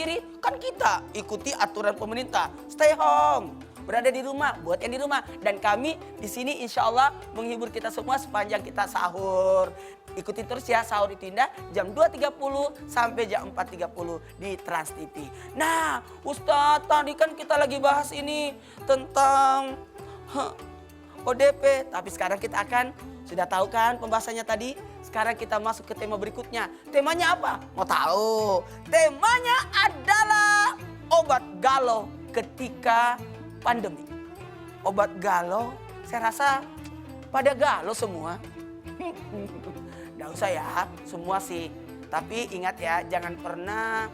sendiri, kan kita ikuti aturan pemerintah. Stay home. Berada di rumah, buat yang di rumah. Dan kami di sini insya Allah menghibur kita semua sepanjang kita sahur. Ikuti terus ya, sahur itu indah, jam 2.30 sampai jam 4.30 di Trans TV. Nah, Ustadz, tadi kan kita lagi bahas ini tentang ODP. Tapi sekarang kita akan, sudah tahu kan pembahasannya tadi? Sekarang kita masuk ke tema berikutnya. Temanya apa? Mau tahu? Temanya adalah obat galau ketika pandemi. Obat galau, saya rasa pada galau semua. Nggak usah ya, semua sih. Tapi ingat ya, jangan pernah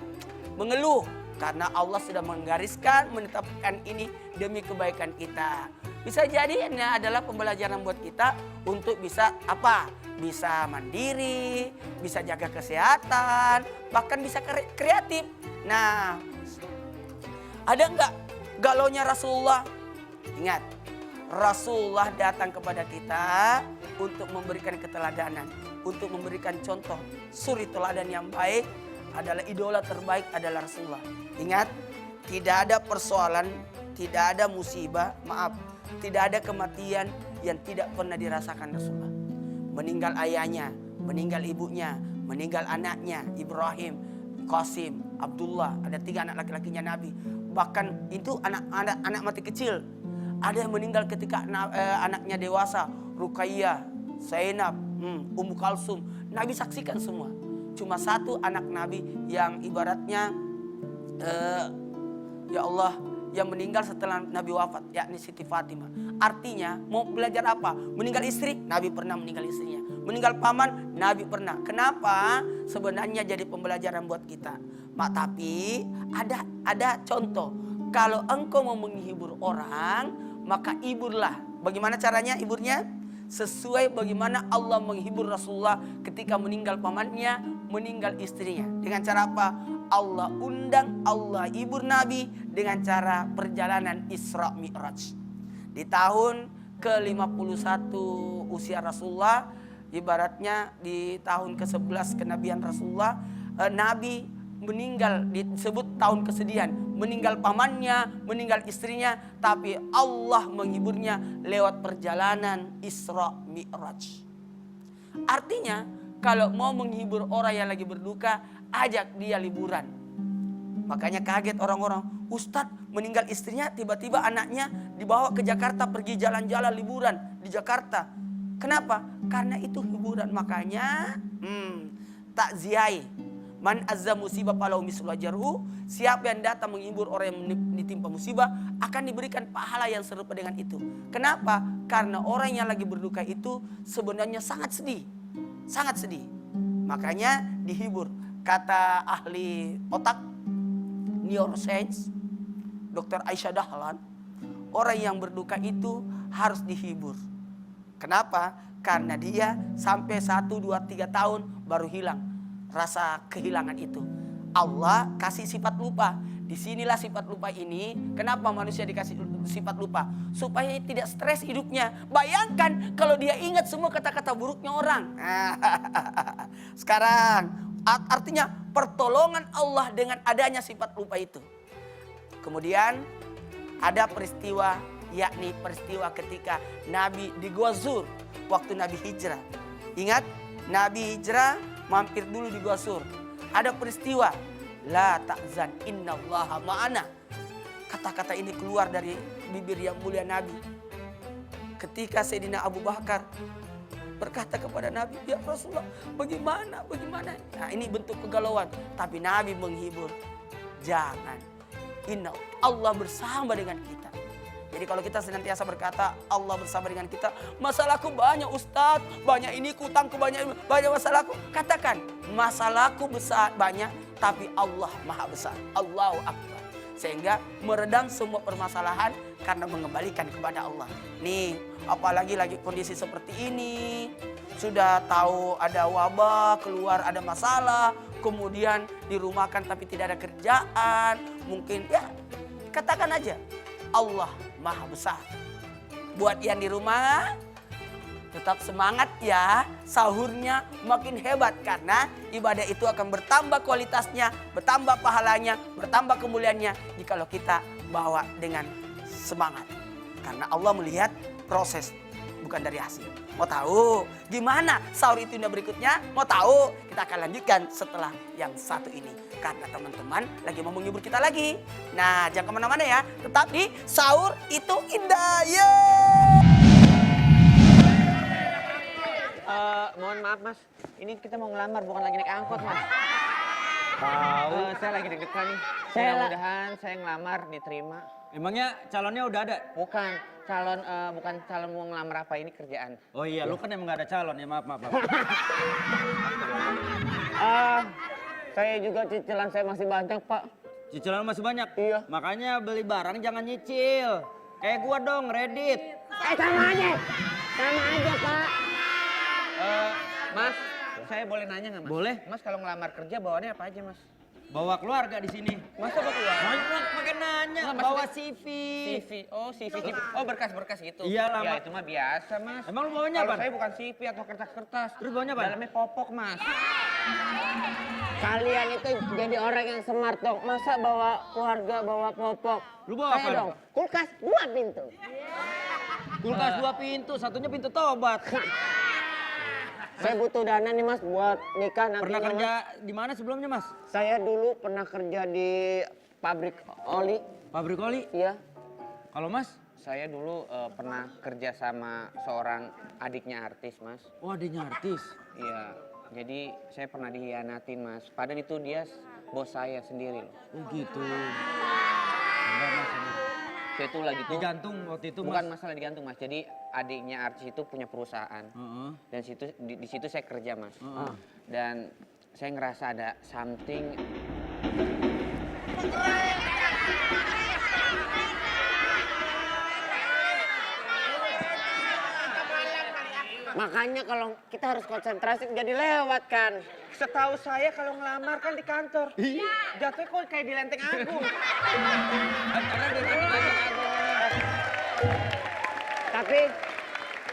mengeluh. Karena Allah sudah menggariskan, menetapkan ini demi kebaikan kita. Bisa jadi ini adalah pembelajaran buat kita untuk bisa apa? Bisa mandiri, bisa jaga kesehatan, bahkan bisa kreatif. Nah, ada nggak galaunya Rasulullah? Ingat, Rasulullah datang kepada kita untuk memberikan keteladanan, untuk memberikan contoh. Suri teladan yang baik adalah idola terbaik adalah Rasulullah. Ingat, tidak ada persoalan, tidak ada musibah, tidak ada kematian yang tidak pernah dirasakan Rasulullah. Meninggal ayahnya, meninggal ibunya, meninggal anaknya, Ibrahim, Qasim, Abdullah, ada 3 anak laki-lakinya Nabi. Bahkan itu anak mati kecil. Ada yang meninggal ketika anaknya dewasa, Ruqayyah, Zainab, Ummu Kalsum. Nabi saksikan semua. Cuma satu anak Nabi yang ibaratnya ya Allah, yang meninggal setelah Nabi wafat, yakni Siti Fatimah. Artinya mau belajar apa? Meninggal istri, Nabi pernah meninggal istrinya. Meninggal paman, Nabi pernah. Kenapa? Sebenarnya jadi pembelajaran buat kita. Tapi ada contoh. Kalau engkau mau menghibur orang, maka hiburlah. Bagaimana caranya hiburnya? Sesuai bagaimana Allah menghibur Rasulullah ketika meninggal pamannya, meninggal istrinya. Dengan cara apa? Allah undang, Allah hibur Nabi dengan cara perjalanan Isra Mi'raj. Di tahun ke-51 usia Rasulullah, ibaratnya di tahun ke-11 kenabian Rasulullah, Nabi meninggal, disebut tahun kesedihan. Meninggal pamannya, meninggal istrinya, tapi Allah menghiburnya lewat perjalanan Isra Mi'raj. Artinya, kalau mau menghibur orang yang lagi berduka, ajak dia liburan. Makanya kaget orang-orang, Ustadz meninggal istrinya, tiba-tiba anaknya dibawa ke Jakarta, pergi jalan-jalan liburan di Jakarta. Kenapa? Karena itu hiburan. Makanya takziah. Man azza musibah falahu mislu ajruhu. Siapa yang datang menghibur orang yang ditimpa musibah akan diberikan pahala yang serupa dengan itu. Kenapa? Karena orang yang lagi berduka itu sebenarnya sangat sedih. Sangat sedih. Makanya dihibur. Kata ahli otak, neuroscience, Dr. Aisyah Dahlan, orang yang berduka itu harus dihibur. Kenapa? Karena dia sampai 1, 2, 3 tahun baru hilang rasa kehilangan itu. Allah kasih sifat lupa. Disinilah sifat lupa ini. Kenapa manusia dikasih sifat lupa? Supaya tidak stres hidupnya. Bayangkan kalau dia ingat semua kata-kata buruknya orang. Sekarang artinya pertolongan Allah dengan adanya sifat lupa itu. Kemudian ada peristiwa, yakni peristiwa ketika Nabi di Gua Zur waktu Nabi hijrah. Ingat, Nabi hijrah mampir dulu di Gua Zur. Ada peristiwa, la ta'zan innallaha ma'ana. Kata-kata ini keluar dari bibir yang mulia Nabi. Ketika Sayyidina Abu Bakar berkata kepada Nabi, ya Rasulullah, bagaimana? Nah, ini bentuk kegalauan. Tapi Nabi menghibur. Jangan. Inna Allah bersama dengan kita. Jadi kalau kita senantiasa berkata Allah bersama dengan kita, masalahku banyak Ustadz, banyak ini kutangku, banyak masalahku. Katakan, masalahku besar banyak, tapi Allah maha besar. Allahu Akbar. Sehingga meredam semua permasalahan karena mengembalikan kepada Allah. Nih, apalagi lagi kondisi seperti ini. Sudah tahu ada wabah, keluar ada masalah, kemudian dirumahkan tapi tidak ada kerjaan. Mungkin ya katakan aja, Allah maha besar. Buat yang di rumah, Tetap semangat ya, sahurnya makin hebat karena ibadah itu akan bertambah kualitasnya, bertambah pahalanya, bertambah kemuliaannya jikalau kita bawa dengan semangat. Karena Allah melihat proses bukan dari hasil. Mau tahu gimana sahur itu berikutnya? Mau tahu? Kita akan lanjutkan setelah yang satu ini. Karena teman-teman lagi mau menghibur kita lagi. Nah, jangan kemana-mana ya. Tetap di Sahur Itu Indah. Mohon maaf mas, ini kita mau ngelamar bukan lagi naik angkot mas. Tahu. Saya lagi deg-degan nih. Mudah-mudahan saya ngelamar diterima. Emangnya calonnya udah ada? Bukan calon mau ngelamar apa, ini kerjaan. Oh iya, lu kan emang gak ada calon ya, maaf. Saya juga cicilan saya masih banyak pak. Cicilan masih banyak? Iya. Makanya beli barang jangan nyicil. Kayak gua dong, Reddit. Sama aja pak. Mas, saya boleh nanya nggak mas? Boleh. Mas kalau ngelamar kerja bawaannya apa aja mas? Bawa keluarga di sini. Masa bawa keluarga? Makin nanya, Nggak, bawa maksudnya- CV. CV, oh CV. Oh berkas-berkas gitu. Iya lah, Ya Mas. itu mah biasa mas. Emang lu bawanya Kalau apa? saya bukan CV atau kertas-kertas. Terus bawanya apa? Dalamnya popok mas. Kalian itu jadi orang yang smart dong. Masa bawa keluarga, bawa popok? Lu bawa Saya apa? dong, kulkas 2 pintu. Kulkas 2 pintu, satunya pintu tobat. Saya butuh dana nih mas buat nikah nanti. Pernah kerja di mana sebelumnya, Mas? Saya dulu pernah kerja di pabrik oli. Pabrik oli. Iya. Kalau Mas? Saya dulu pernah kerja sama seorang adiknya artis mas. Oh, adanya artis. Iya. Jadi saya pernah dihianatin mas. Padahal itu dia bos saya sendiri loh. Oh gitu. Enggak, Mas. Saya tuh lagi tuh. Digantung waktu itu, Bukan Mas. masalah digantung mas. Jadi adiknya artis itu punya perusahaan. Heeh. Dan di situ saya kerja mas. Heeh. Dan saya ngerasa ada something. Makanya kalau kita harus konsentrasi jadi lewat kan. Setahu saya kalau ngelamar kan di kantor. Iya. Jatuhnya kok kayak di Lenteng Agung. Tapi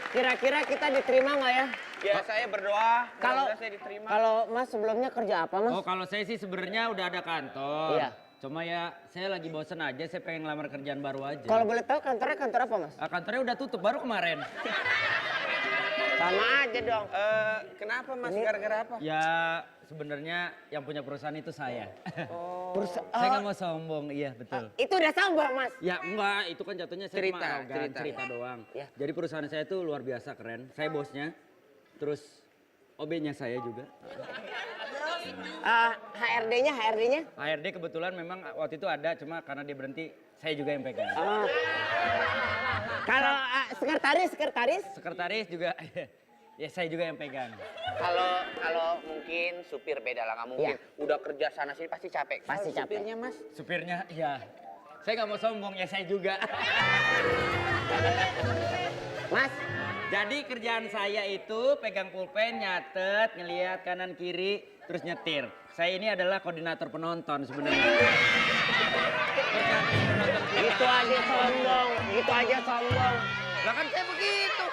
kira-kira kita diterima nggak ya? Ya saya berdoa. Kalau mudah-mudahan saya diterima. kalau mas sebelumnya kerja apa mas? Oh, kalau saya sih sebenarnya udah ada kantor. Iya. Cuma ya saya lagi bosen aja, saya pengen ngelamar kerjaan baru aja. Kalau boleh tahu kantornya kantor apa mas? Kantornya udah tutup baru kemarin. Sama aja dong. Kenapa mas? Gara-gara apa? Ya sebenarnya yang punya perusahaan itu saya. Perusa- Saya nggak mau sombong, iya betul. Itu udah sombong mas. Ya enggak, itu kan jatuhnya saya Cerita, cuma arogan, cerita. doang. Ya. Jadi perusahaan saya itu luar biasa keren. Saya bosnya, terus OB-nya saya juga. HRD-nya? HRD kebetulan memang waktu itu ada, cuma karena dia berhenti, saya juga yang pegang. Kalau sekretaris? Sekretaris juga, ya saya juga yang pegang. Kalau mungkin supir beda lah, nggak mungkin. Udah kerja sana sini pasti capek. Pasti Kalau capek. Supirnya mas. Supirnya, ya saya nggak mau sombong, ya saya juga. Mas, Jadi kerjaan saya itu pegang pulpen, nyatet, ngelihat kanan kiri, terus nyetir. Saya ini adalah koordinator penonton sebenarnya. gitu aja sombong. Lah kan saya begitu.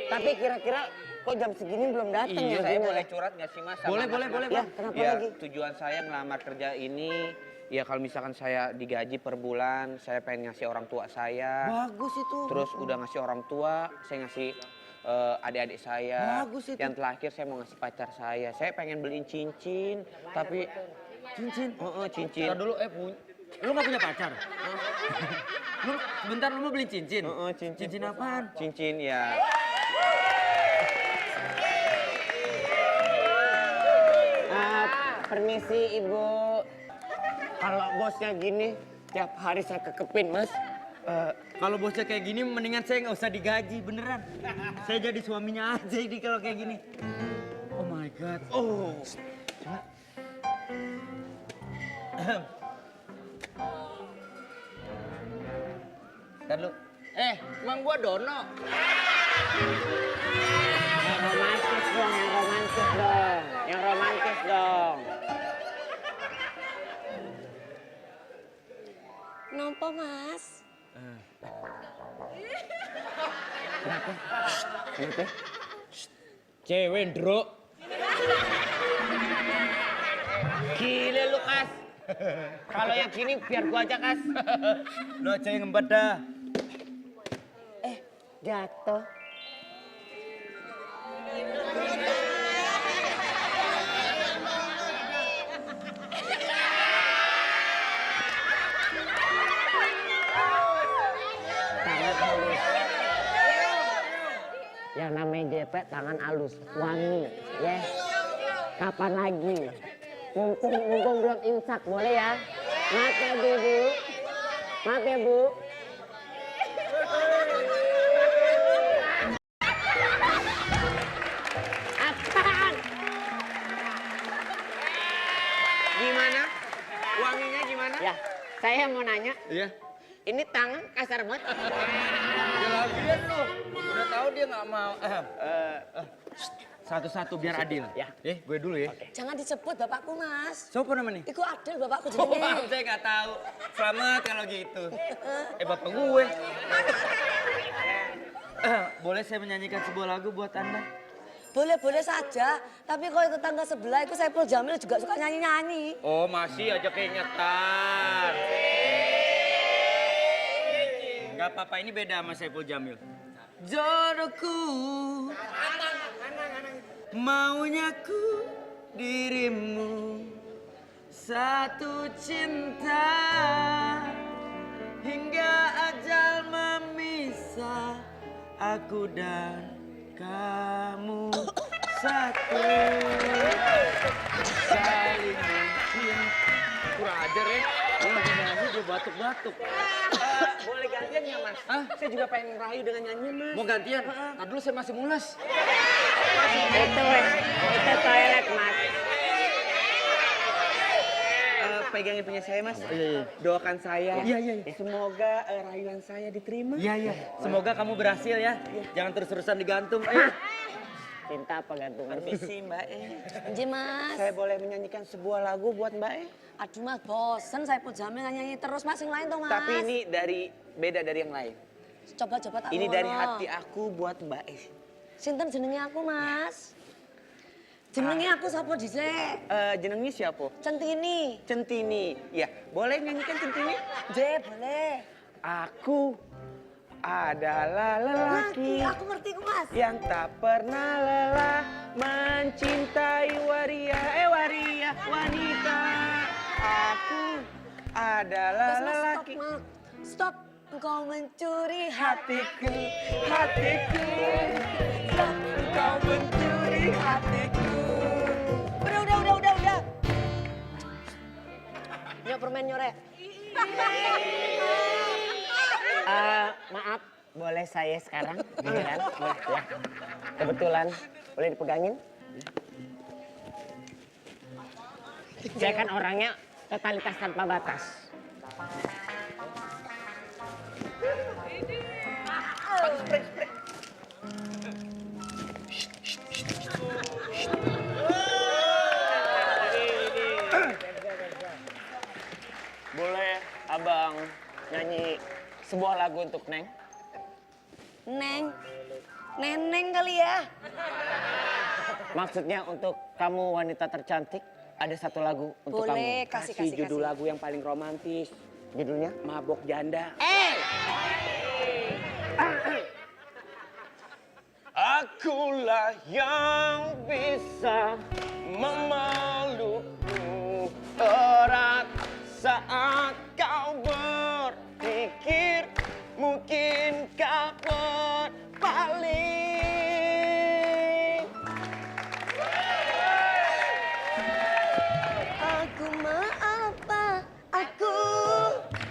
Tapi kira-kira kok jam segini belum datang Iya, ya? saya Gina? boleh curhat nggak sih mas? Sama Boleh, mas-mas? boleh, Ya, Bang. kenapa Ya, lagi? tujuan saya ngelamar kerja ini, ya kalau misalkan saya digaji per bulan, saya pengen ngasih orang tua saya. Bagus itu. Terus udah ngasih orang tua, saya ngasih adik-adik saya. Bagus itu. Yang terakhir saya mau ngasih pacar saya. Saya pengen beliin cincin, tapi Cincin. cincin. Ntar dulu, lu nggak punya pacar? Lu sebentar lu mau beli cincin? Cincin. Cincin apaan? Cincin ya. Permisi ibu. Kalau bosnya gini, tiap hari saya kekepin mas. Kalau bosnya kayak gini, mendingan saya nggak usah digaji beneran. Saya jadi suaminya aja ini kalau kayak gini. Oh my god. Oh. Ntar lu. Emang gua dono. Yang romantis dong. Nompo mas. Kenapa? Kenapa? Cewek, Ndro. Gila lu, Kas. Kalau yang gini biar gua aja, Kas. Lo aja yang ngembat dah. Jatuh. Tangan halus. Yang namanya jepret tangan halus, wangi, ya. Kapan lagi? Mumpung belum imsak, boleh ya? Maaf ya, Bu. Maaf ya, Bu. Apaan? Gimana? Wanginya gimana? Ya, saya mau nanya, Iya. ini tangan kasar banget. Ya lagian lu. Udah tahu dia nggak mau. Satu-satu biar adil. Ya. Gue dulu ya. Jangan disebut bapakku, Mas. Siapa namanya? Iku Adil bapakku Oh, jenenge. saya nggak tahu. Selamat kalau gitu. Bapak gue. Boleh saya menyanyikan sebuah lagu buat Anda? Boleh-boleh saja, tapi kalau tetangga sebelah itu Saipul Jamil juga suka nyanyi-nyanyi. Oh, masih aja keingetan. Gak apa-apa, ini beda sama Saipul Jamil. Jodohku, maunya ku dirimu, satu cinta hingga ajal memisah aku dan kamu satu saling mencinta. Kurang ajar ya. Lagi nyanyi dia batuk-batuk. Boleh gantian ya, Mas? Hah? Saya juga pengen ngerayu dengan nyanyian, Mas. Mau gantian? Ntar dulu saya masih mules. Itu toilet, Mas. Pegangin punya saya, Mas. Iya. Doakan saya. Iya. Semoga rayuan saya diterima. Iya. Semoga kamu berhasil ya. Jangan terus-terusan digantung. Ayo. Cinta apa gantungan? Permisi, Mbak E. Anjir, Mas. Saya boleh menyanyikan sebuah lagu buat Mbak E? Aduh, Mas, bosen Saipul Jamil nyanyi terus, Mas. Yang lain tuh, Mas. Tapi ini beda dari yang lain. Coba-coba tak Ini dari ngono. hati aku buat Mbak E. Sinten jenenge aku, Mas? Jenenge aku sapa dhisik? Jenengnya siapa? Centini. Centini. Ya, boleh nyanyikan Centini? Je, boleh. Aku adalah lelaki Aku ngerti kok, Mas. yang tak pernah lelah mencintai waria wanita. Aku adalah Mas, lelaki. stop, Mas. Stop. Engkau mencuri Hatiku. Stop, engkau mencuri hatiku. Udah. Nyok permen nyorek. Maaf, boleh saya sekarang? Giliran, boleh ya. Kebetulan, boleh dipegangin? Saya kan orangnya totalitas tanpa batas. Boleh abang nyanyi sebuah lagu untuk Neng? Neneng kali ya. Maksudnya untuk kamu wanita tercantik, ada satu lagu untuk Boleh, kamu. kasih. Judul lagu yang paling romantis. Judulnya? Mabok Janda. Akulah yang bisa memelukmu erat saat kau berpikir mungkin kau berpaling. Aku maaf, Pak. Aku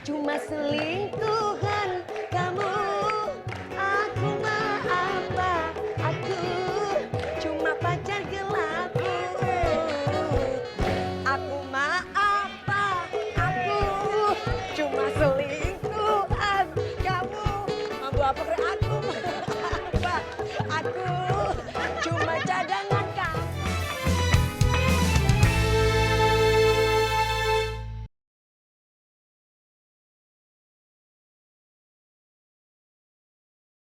cuma selingkuh